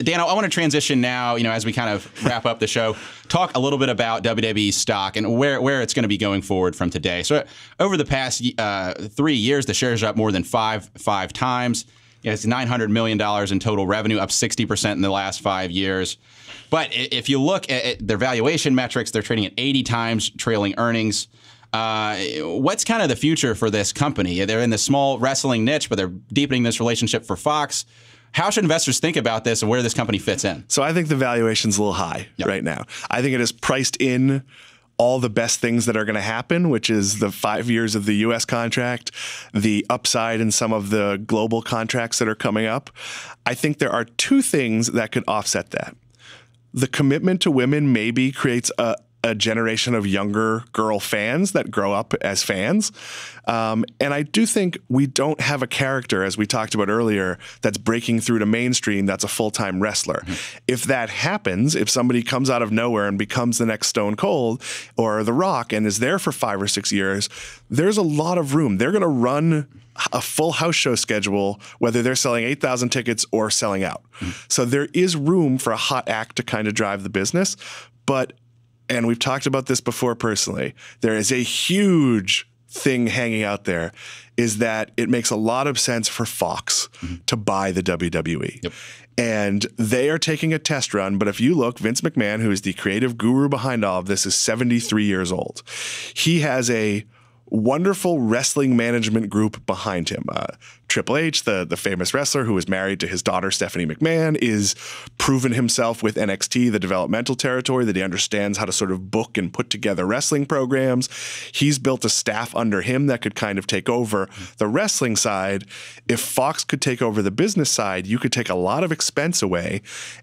Dan, I want to transition now, as we kind of wrap up the show, talk a little bit about WWE stock and where it's going to be going forward from today. So over the past 3 years, the shares are up more than five times. It's $900 million in total revenue, up 60% in the last 5 years. But if you look at their valuation metrics, they're trading at 80 times trailing earnings. What's kind of the future for this company? They're in the small wrestling niche, but they're deepening this relationship for Fox. How should investors think about this and where this company fits in? So I think the valuation's a little high right now. I think it is priced in all the best things that are going to happen, which is the 5 years of the U.S. contract, the upside in some of the global contracts that are coming up. I think there are two things that could offset that. The commitment to women maybe creates a generation of younger girl fans that grow up as fans. And I do think we don't have a character, as we talked about earlier, that's breaking through to mainstream that's a full-time wrestler. If that happens, if somebody comes out of nowhere and becomes the next Stone Cold or The Rock and is there for 5 or 6 years, there's a lot of room. They're going to run a full house show schedule, whether they're selling 8,000 tickets or selling out. So there is room for a hot act to kind of drive the business. But and we've talked about this before personally, there is a huge thing hanging out there, is that it makes a lot of sense for Fox to buy the WWE. Yep. And they are taking a test run. But if you look, Vince McMahon, who is the creative guru behind all of this, is 73 years old. He has a wonderful wrestling management group behind him. Triple H, the famous wrestler who is married to his daughter, Stephanie McMahon, is proven himself with NXT, the developmental territory, that he understands how to sort of book and put together wrestling programs. He's built a staff under him that could kind of take over the wrestling side. If Fox could take over the business side, you could take a lot of expense away.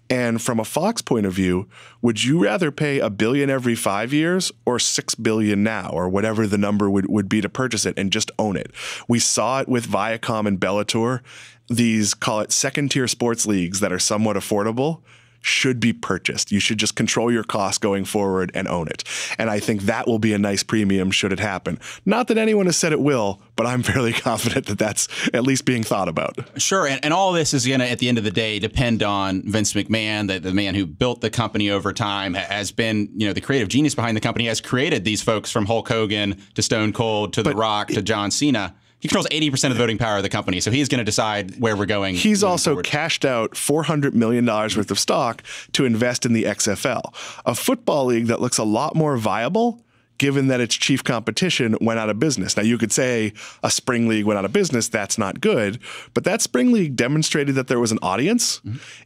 And from a Fox point of view, would you rather pay $1 billion every 5 years or $6 billion now, or whatever the number would be to purchase it and just own it? We saw it with Viacom and Bellator. These, call it second-tier sports leagues that are somewhat affordable, should be purchased. You should just control your costs going forward and own it. And I think that will be a nice premium should it happen. Not that anyone has said it will, but I'm fairly confident that that's at least being thought about. Sure. And all this is going to, at the end of the day, depend on Vince McMahon, the man who built the company over time, has been, the creative genius behind the company, has created these folks from Hulk Hogan to Stone Cold to The Rock to John Cena. He controls 80% of the voting power of the company, so he's going to decide where we're going. He's also forward. Cashed out $400 million worth of stock to invest in the XFL, a football league that looks a lot more viable given that its chief competition went out of business. Now, you could say a spring league went out of business. That's not good. But that spring league demonstrated that there was an audience.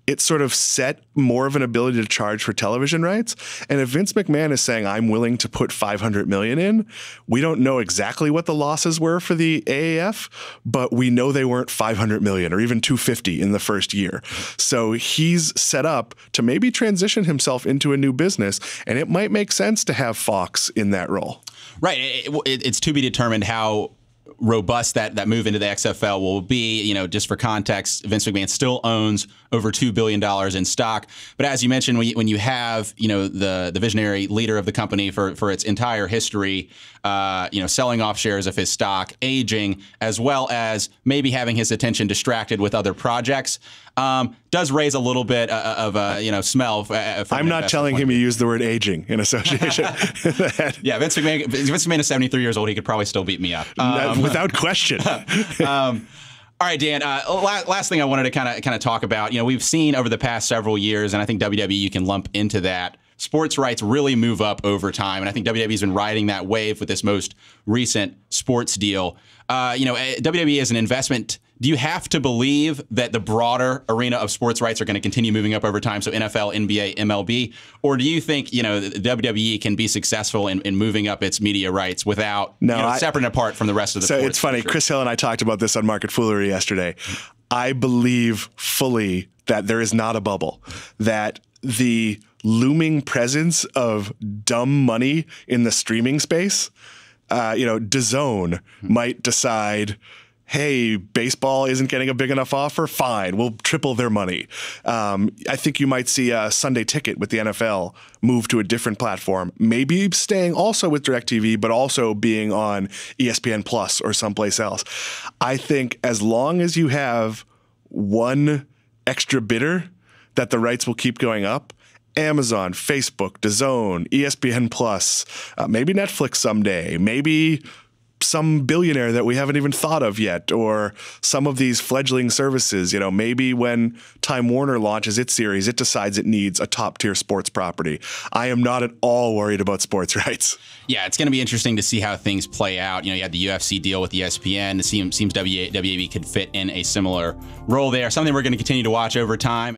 It sort of set more of an ability to charge for television rights. And if Vince McMahon is saying, I'm willing to put $500 million in, we don't know exactly what the losses were for the AAF, but we know they weren't $500 million or even $250 in the first year. So he's set up to maybe transition himself into a new business, and it might make sense to have Fox in that role. Right. It's to be determined how robust that move into the XFL will be. Just for context, Vince McMahon still owns over $2 billion in stock. But as you mentioned, when you have, the visionary leader of the company for its entire history, selling off shares of his stock, aging, as well as maybe having his attention distracted with other projects, does raise a little bit of a, smell. I'm not telling him you use the word aging in association. Yeah, Vince McMahon is 73 years old. He could probably still beat me up. Without question. All right, Dan, last thing I wanted to kind of talk about, we've seen over the past several years, and I think WWE you can lump into that, sports rights really move up over time. And I think WWE's been riding that wave with this most recent sports deal. WWE as an investment, do you have to believe that the broader arena of sports rights are going to continue moving up over time? So NFL, NBA, MLB, or do you think, the WWE can be successful in moving up its media rights without separate and apart from the rest of the sports? So it's funny. Chris Hill and I talked about this on Market Foolery yesterday. I believe fully that there is not a bubble, that the looming presence of dumb money in the streaming space, DAZN might decide, hey, baseball isn't getting a big enough offer. Fine, we'll triple their money. I think you might see a Sunday Ticket with the NFL move to a different platform, maybe staying also with DirecTV, but also being on ESPN Plus or someplace else. I think as long as you have one extra bidder that the rights will keep going up. Amazon, Facebook, DAZN, ESPN Plus, maybe Netflix someday, maybe some billionaire that we haven't even thought of yet, or some of these fledgling services. You know, maybe when Time Warner launches its series, it decides it needs a top-tier sports property. I am not at all worried about sports rights. Yeah, it's going to be interesting to see how things play out. You know, you had the UFC deal with ESPN. It seems WWE could fit in a similar role there, something we're going to continue to watch over time.